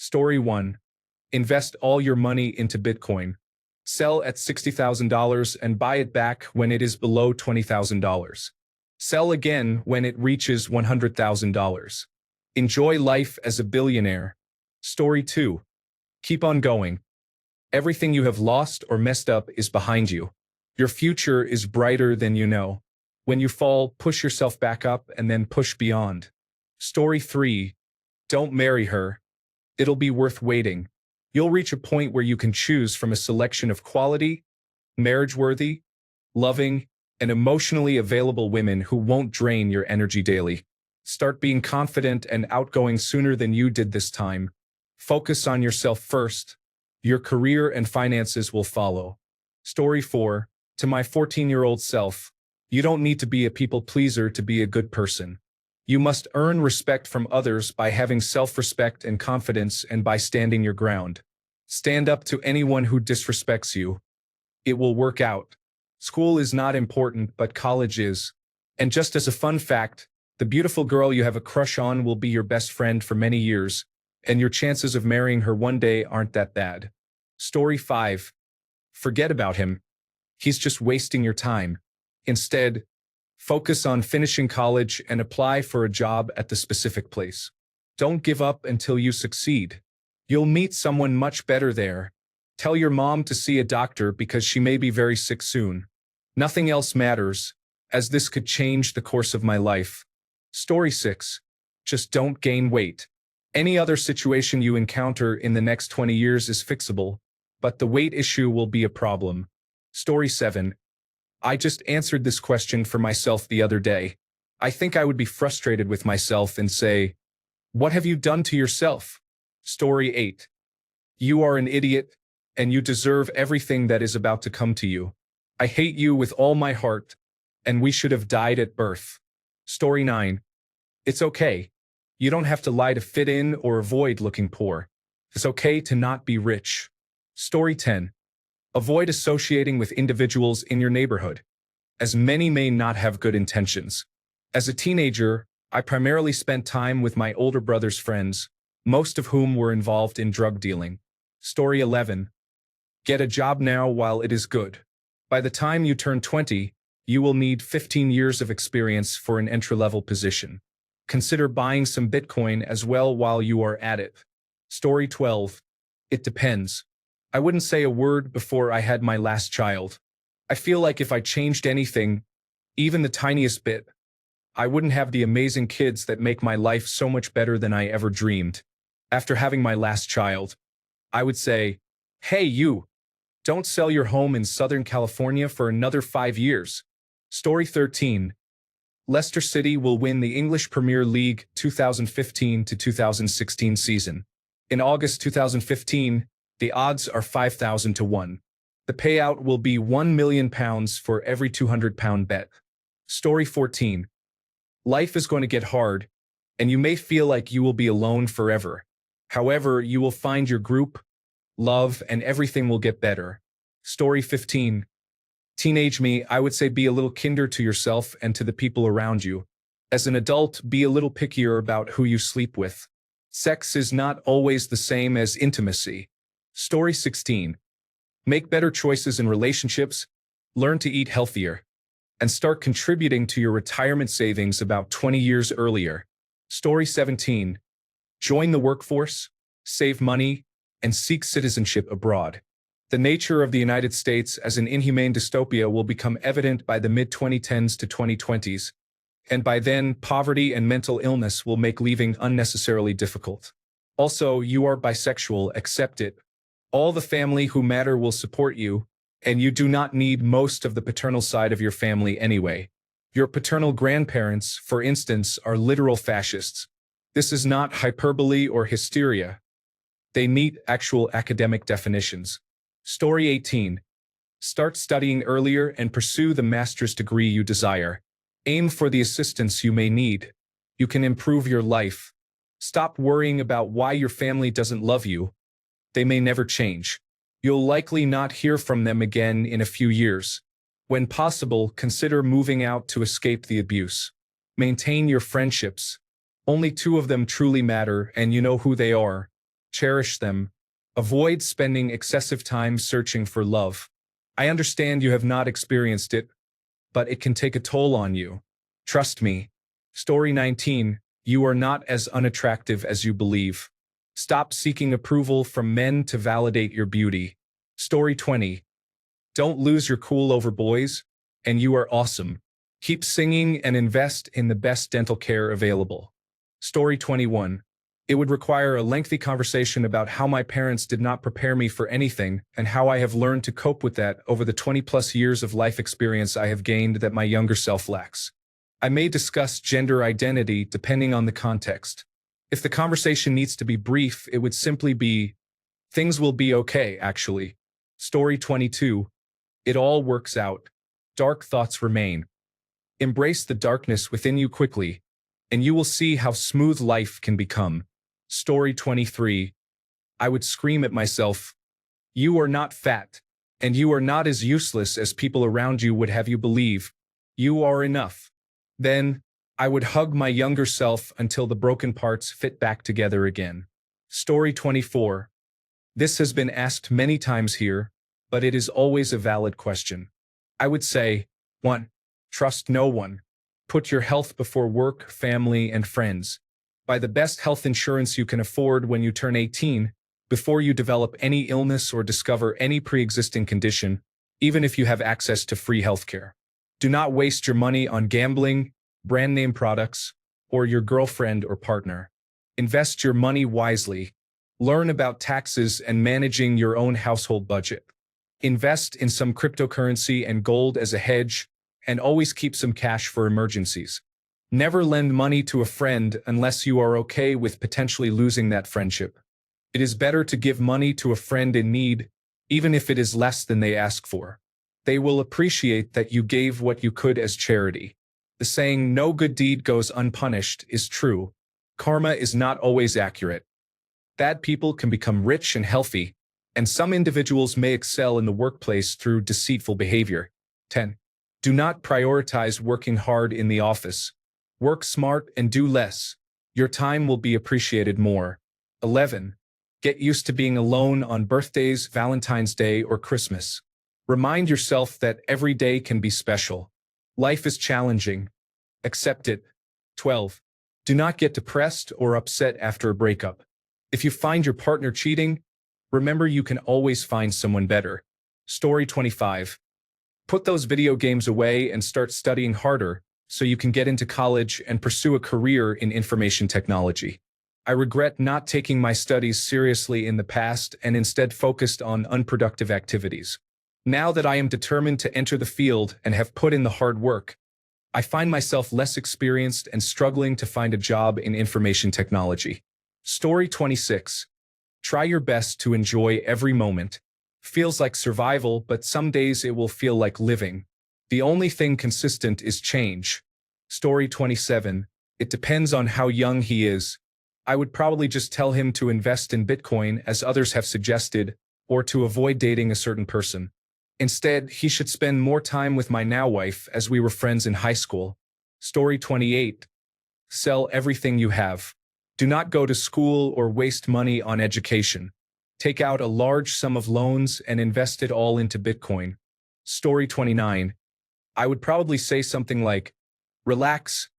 Story 1. Invest all your money into Bitcoin. Sell at $60,000 and buy it back when it is below $20,000. Sell again when it reaches $100,000. Enjoy life as a billionaire. Story 2. Keep on going. Everything you have lost or messed up is behind you. Your future is brighter than you know. When you fall, push yourself back up and then push beyond. Story 3. Don't marry her. It'll be worth waiting. You'll reach a point where you can choose from a selection of quality, marriage-worthy, loving, and emotionally available women who won't drain your energy daily. Start being confident and outgoing sooner than you did this time. Focus on yourself first. Your career and finances will follow. Story 4. To my 14-year-old self, you don't need to be a people pleaser to be a good person. You must earn respect from others by having self-respect and confidence and by standing your ground. Stand up to anyone who disrespects you. It will work out. School is not important, but college is. And just as a fun fact, the beautiful girl you have a crush on will be your best friend for many years, and your chances of marrying her one day aren't that bad. Story 5. Forget about him. He's just wasting your time. Instead, focus on finishing college and apply for a job at the specific place. Don't give up until you succeed. You'll meet someone much better there. Tell your mom to see a doctor because she may be very sick soon. Nothing else matters, as this could change the course of my life. Story 6. Just don't gain weight. Any other situation you encounter in the next 20 years is fixable, but the weight issue will be a problem. Story 7. I just answered this question for myself the other day. I think I would be frustrated with myself and say, "What have you done to yourself?" Story 8. You are an idiot, and you deserve everything that is about to come to you. I hate you with all my heart, and we should have died at birth. Story 9. It's okay. You don't have to lie to fit in or avoid looking poor. It's okay to not be rich. Story 10. Avoid associating with individuals in your neighborhood, as many may not have good intentions. As a teenager, I primarily spent time with my older brother's friends, most of whom were involved in drug dealing. Story 11. Get a job now while it is good. By the time you turn 20, you will need 15 years of experience for an entry-level position. Consider buying some Bitcoin as well while you are at it. Story 12. It depends. I wouldn't say a word before I had my last child. I feel like if I changed anything, even the tiniest bit, I wouldn't have the amazing kids that make my life so much better than I ever dreamed. After having my last child, I would say, "Hey, you, don't sell your home in Southern California for another 5 years." Story 13. Leicester City will win the English Premier League 2015 to 2016 season. In August 2015, the odds are 5,000 to 1. The payout will be £1 million for every £200 bet. Story 14. Life is going to get hard, and you may feel like you will be alone forever. However, you will find your group, love, and everything will get better. Story 15. Teenage me, I would say be a little kinder to yourself and to the people around you. As an adult, be a little pickier about who you sleep with. Sex is not always the same as intimacy. Story 16. Make better choices in relationships, learn to eat healthier, and start contributing to your retirement savings about 20 years earlier. Story 17. Join the workforce, save money, and seek citizenship abroad. The nature of the United States as an inhumane dystopia will become evident by the mid-2010s to 2020s, and by then, poverty and mental illness will make leaving unnecessarily difficult. Also, you are bisexual, accept it. All the family who matter will support you, and you do not need most of the paternal side of your family anyway. Your paternal grandparents, for instance, are literal fascists. This is not hyperbole or hysteria. They meet actual academic definitions. Story 18. Start studying earlier and pursue the master's degree you desire. Aim for the assistance you may need. You can improve your life. Stop worrying about why your family doesn't love you. They may never change. You'll likely not hear from them again in a few years. When possible, consider moving out to escape the abuse. Maintain your friendships. Only 2 of them truly matter, and you know who they are. Cherish them. Avoid spending excessive time searching for love. I understand you have not experienced it, but it can take a toll on you. Trust me. Story 19. You are not as unattractive as you believe. Stop seeking approval from men to validate your beauty. Story 20. Don't lose your cool over boys, and you are awesome. Keep singing and invest in the best dental care available. Story 21. It would require a lengthy conversation about how my parents did not prepare me for anything and how I have learned to cope with that over the 20+ years of life experience I have gained that my younger self lacks. I may discuss gender identity depending on the context. If the conversation needs to be brief, it would simply be, things will be okay, actually. Story 22. It all works out. Dark thoughts remain. Embrace the darkness within you quickly, and you will see how smooth life can become. Story 23. I would scream at myself, you are not fat, and you are not as useless as people around you would have you believe. You are enough. Then, I would hug my younger self until the broken parts fit back together again. Story 24. This has been asked many times here, but it is always a valid question. I would say, 1. Trust no one. Put your health before work, family, and friends. Buy the best health insurance you can afford when you turn 18, before you develop any illness or discover any pre-existing condition, even if you have access to free healthcare. Do not waste your money on gambling, brand name products, or your girlfriend or partner. Invest your money wisely. Learn about taxes and managing your own household budget. Invest in some cryptocurrency and gold as a hedge, and always keep some cash for emergencies. Never lend money to a friend unless you are okay with potentially losing that friendship. It is better to give money to a friend in need, even if it is less than they ask for. They will appreciate that you gave what you could as charity. The saying, no good deed goes unpunished, is true. Karma is not always accurate. Bad people can become rich and healthy, and some individuals may excel in the workplace through deceitful behavior. 10. Do not prioritize working hard in the office. Work smart and do less. Your time will be appreciated more. 11. Get used to being alone on birthdays, Valentine's Day, or Christmas. Remind yourself that every day can be special. Life is challenging. Accept it. 12. Do not get depressed or upset after a breakup. If you find your partner cheating, remember you can always find someone better. Story 25. Put those video games away and start studying harder so you can get into college and pursue a career in information technology. I regret not taking my studies seriously in the past and instead focused on unproductive activities. Now that I am determined to enter the field and have put in the hard work, I find myself less experienced and struggling to find a job in information technology. Story 26. Try your best to enjoy every moment. Feels like survival, but some days it will feel like living. The only thing consistent is change. Story 27. It depends on how young he is. I would probably just tell him to invest in Bitcoin, as others have suggested, or to avoid dating a certain person. Instead, he should spend more time with my now wife, as we were friends in high school. Story 28. Sell everything you have. Do not go to school or waste money on education. Take out a large sum of loans and invest it all into Bitcoin. Story 29. I would probably say something like, relax.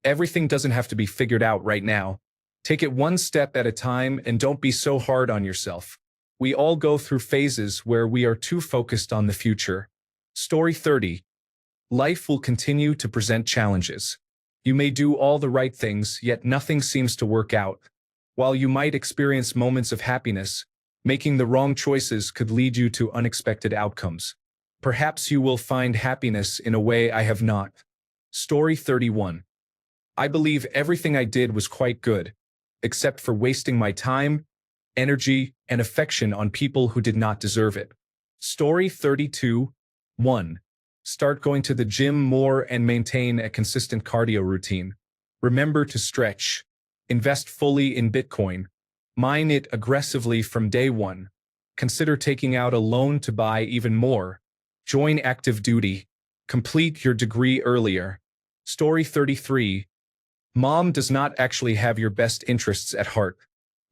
Everything doesn't have to be figured out right now. Take it one step at a time and don't be so hard on yourself. We all go through phases where we are too focused on the future. Story 30. Life will continue to present challenges. You may do all the right things, yet nothing seems to work out. While you might experience moments of happiness, making the wrong choices could lead you to unexpected outcomes. Perhaps you will find happiness in a way I have not. Story 31. I believe everything I did was quite good, except for wasting my time, energy, and affection on people who did not deserve it. Story 32. 1. Start going to the gym more and maintain a consistent cardio routine. Remember to stretch. Invest fully in Bitcoin. Mine it aggressively from day one. Consider taking out a loan to buy even more. Join active duty. Complete your degree earlier. Story 33. Mom does not actually have your best interests at heart.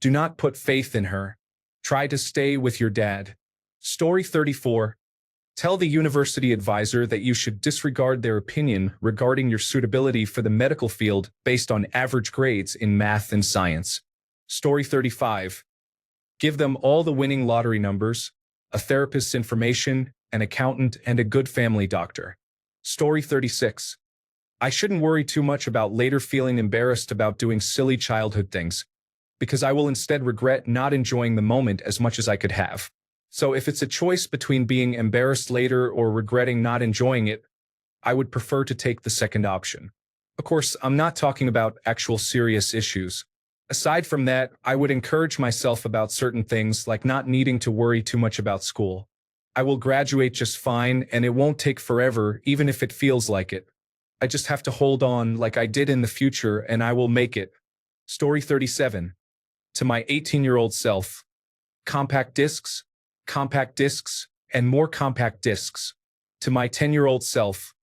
Do not put faith in her. Try to stay with your dad. Story 34. Tell the university advisor that you should disregard their opinion regarding your suitability for the medical field based on average grades in math and science. Story 35. Give them all the winning lottery numbers, a therapist's information, an accountant, and a good family doctor. Story 36. I shouldn't worry too much about later feeling embarrassed about doing silly childhood things, because I will instead regret not enjoying the moment as much as I could have. So if it's a choice between being embarrassed later or regretting not enjoying it, I would prefer to take the second option. Of course, I'm not talking about actual serious issues. Aside from that, I would encourage myself about certain things like not needing to worry too much about school. I will graduate just fine and it won't take forever even if it feels like it. I just have to hold on like I did in the future and I will make it. Story 37. To my 18-year-old self. Compact discs, and more compact discs. To my 10-year-old self.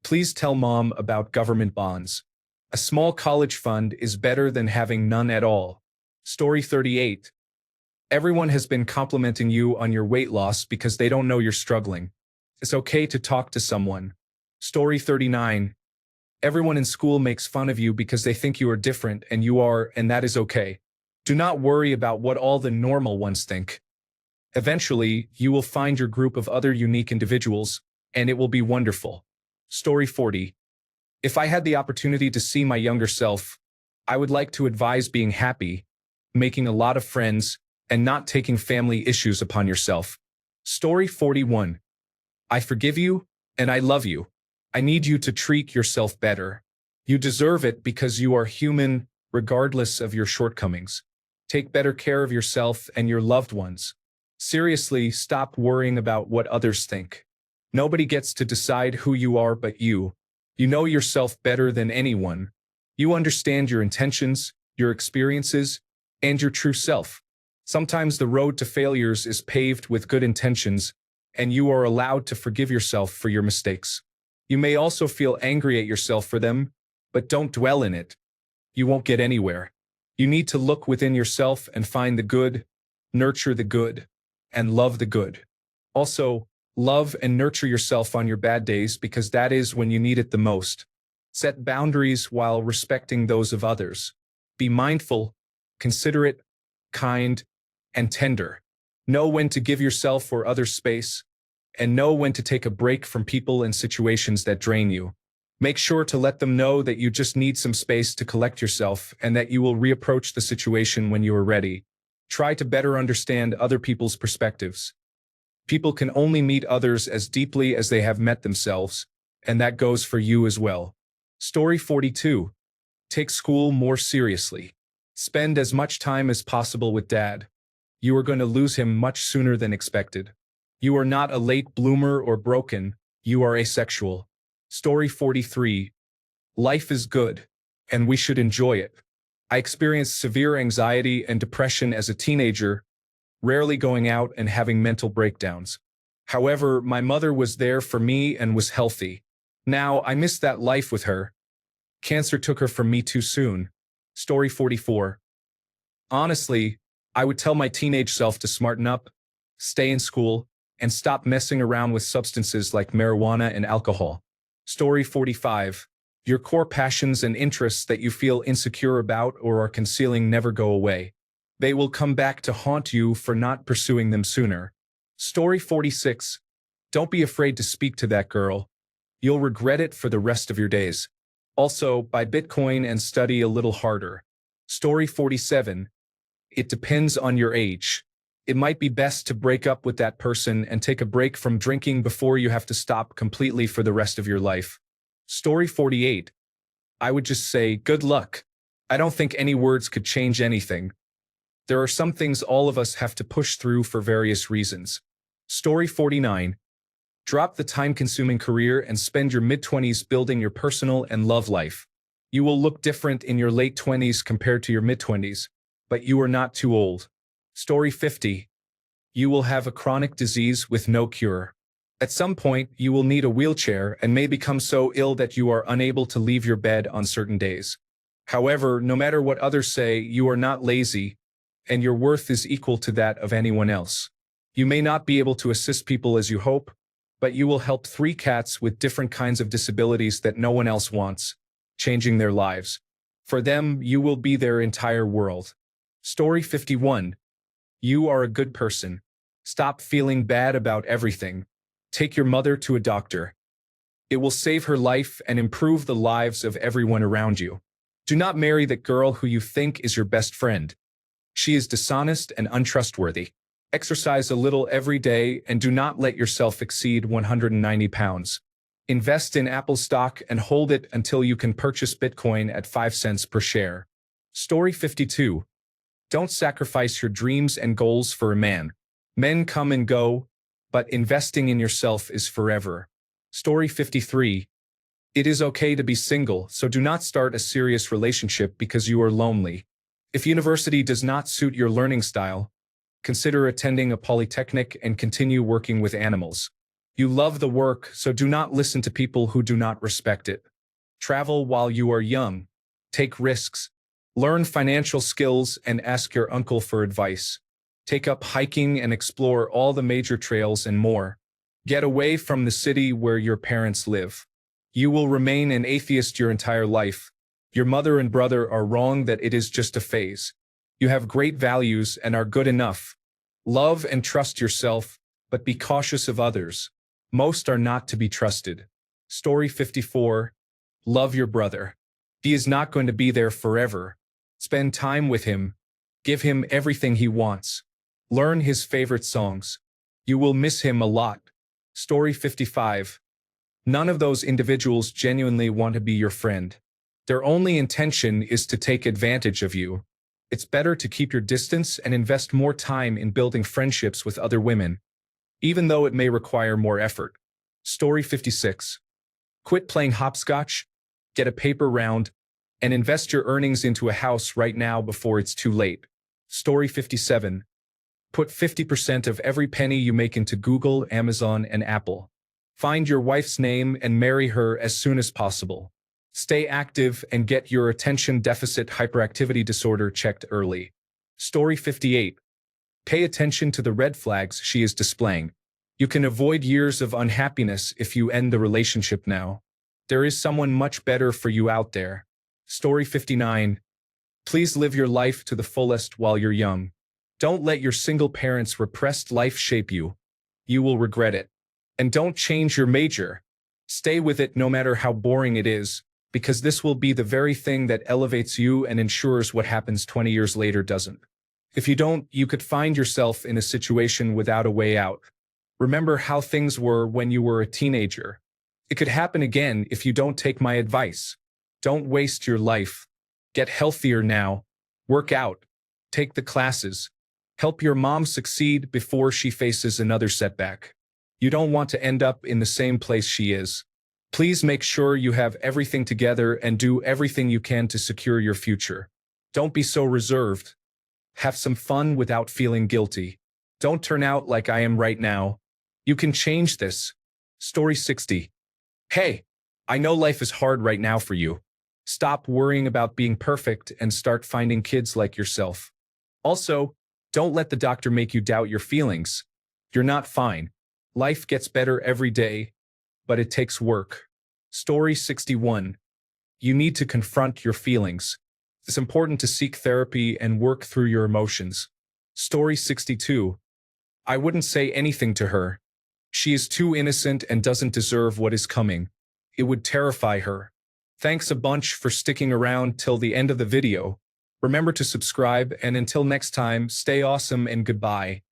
Please tell mom about government bonds. A small college fund is better than having none at all. Story 38. Everyone has been complimenting you on your weight loss because they don't know you're struggling. It's okay to talk to someone. Story 39. Everyone in school makes fun of you because they think you are different and you are, and that is okay. Do not worry about what all the normal ones think. Eventually, you will find your group of other unique individuals, and it will be wonderful. Story 40. If I had the opportunity to see my younger self, I would like to advise being happy, making a lot of friends, and not taking family issues upon yourself. Story 41. I forgive you, and I love you. I need you to treat yourself better. You deserve it because you are human, regardless of your shortcomings. Take better care of yourself and your loved ones. Seriously, stop worrying about what others think. Nobody gets to decide who you are but you. You know yourself better than anyone. You understand your intentions, your experiences, and your true self. Sometimes the road to failures is paved with good intentions, and you are allowed to forgive yourself for your mistakes. You may also feel angry at yourself for them, but don't dwell in it. You won't get anywhere. You need to look within yourself and find the good, nurture the good, and love the good. Also, love and nurture yourself on your bad days because that is when you need it the most. Set boundaries while respecting those of others. Be mindful, considerate, kind, and tender. Know when to give yourself or others space, and know when to take a break from people and situations that drain you. Make sure to let them know that you just need some space to collect yourself and that you will reapproach the situation when you are ready. Try to better understand other people's perspectives. People can only meet others as deeply as they have met themselves, and that goes for you as well. Story 42. Take school more seriously. Spend as much time as possible with Dad. You are going to lose him much sooner than expected. You are not a late bloomer or broken, you are asexual. Story 43. Life is good, and we should enjoy it. I experienced severe anxiety and depression as a teenager, rarely going out and having mental breakdowns. However, my mother was there for me and was healthy. Now, I miss that life with her. Cancer took her from me too soon. Story 44. Honestly, I would tell my teenage self to smarten up, stay in school, and stop messing around with substances like marijuana and alcohol. Story 45. Your core passions and interests that you feel insecure about or are concealing never go away. They will come back to haunt you for not pursuing them sooner. Story 46. Don't be afraid to speak to that girl. You'll regret it for the rest of your days. Also, buy Bitcoin and study a little harder. Story 47. It depends on your age. It might be best to break up with that person and take a break from drinking before you have to stop completely for the rest of your life. Story 48. I would just say, good luck. I don't think any words could change anything. There are some things all of us have to push through for various reasons. Story 49. Drop the time-consuming career and spend your mid-20s building your personal and love life. You will look different in your late 20s compared to your mid-20s, but you are not too old. Story 50. You will have a chronic disease with no cure. At some point, you will need a wheelchair and may become so ill that you are unable to leave your bed on certain days. However, no matter what others say, you are not lazy, and your worth is equal to that of anyone else. You may not be able to assist people as you hope, but you will help 3 cats with different kinds of disabilities that no one else wants, changing their lives. For them, you will be their entire world. Story 51. You are a good person. Stop feeling bad about everything. Take your mother to a doctor. It will save her life and improve the lives of everyone around you. Do not marry that girl who you think is your best friend. She is dishonest and untrustworthy. Exercise a little every day and do not let yourself exceed 190 pounds. Invest in Apple stock and hold it until you can purchase Bitcoin at 5 cents per share. Story 52. Don't sacrifice your dreams and goals for a man. Men come and go, but investing in yourself is forever. Story 53. It is okay to be single, so do not start a serious relationship because you are lonely. If university does not suit your learning style, consider attending a polytechnic and continue working with animals. You love the work, so do not listen to people who do not respect it. Travel while you are young. Take risks. Learn financial skills and ask your uncle for advice. Take up hiking and explore all the major trails and more. Get away from the city where your parents live. You will remain an atheist your entire life. Your mother and brother are wrong that it is just a phase. You have great values and are good enough. Love and trust yourself, but be cautious of others. Most are not to be trusted. Story 54. Love your brother. He is not going to be there forever. Spend time with him. Give him everything he wants. Learn his favorite songs. You will miss him a lot. Story 55. None of those individuals genuinely want to be your friend. Their only intention is to take advantage of you. It's better to keep your distance and invest more time in building friendships with other women, even though it may require more effort. Story 56. Quit playing hopscotch, get a paper round, and invest your earnings into a house right now before it's too late. Story 57. Put 50% of every penny you make into Google, Amazon, and Apple. Find your wife's name and marry her as soon as possible. Stay active and get your attention deficit hyperactivity disorder checked early. Story 58. Pay attention to the red flags she is displaying. You can avoid years of unhappiness if you end the relationship now. There is someone much better for you out there. Story 59. Please live your life to the fullest while you're young. Don't let your single parents' repressed life shape you. You will regret it. And don't change your major. Stay with it no matter how boring it is, because this will be the very thing that elevates you and ensures what happens 20 years later doesn't. If you don't, you could find yourself in a situation without a way out. Remember how things were when you were a teenager. It could happen again if you don't take my advice. Don't waste your life. Get healthier now. Work out. Take the classes. Help your mom succeed before she faces another setback. You don't want to end up in the same place she is. Please make sure you have everything together and do everything you can to secure your future. Don't be so reserved. Have some fun without feeling guilty. Don't turn out like I am right now. You can change this. Story 60. Hey, I know life is hard right now for you. Stop worrying about being perfect and start finding kids like yourself. Also, don't let the doctor make you doubt your feelings. You're not fine. Life gets better every day, but it takes work. Story 61. You need to confront your feelings. It's important to seek therapy and work through your emotions. Story 62. I wouldn't say anything to her. She is too innocent and doesn't deserve what is coming. It would terrify her. Thanks a bunch for sticking around till the end of the video. Remember to subscribe, and until next time, stay awesome and goodbye.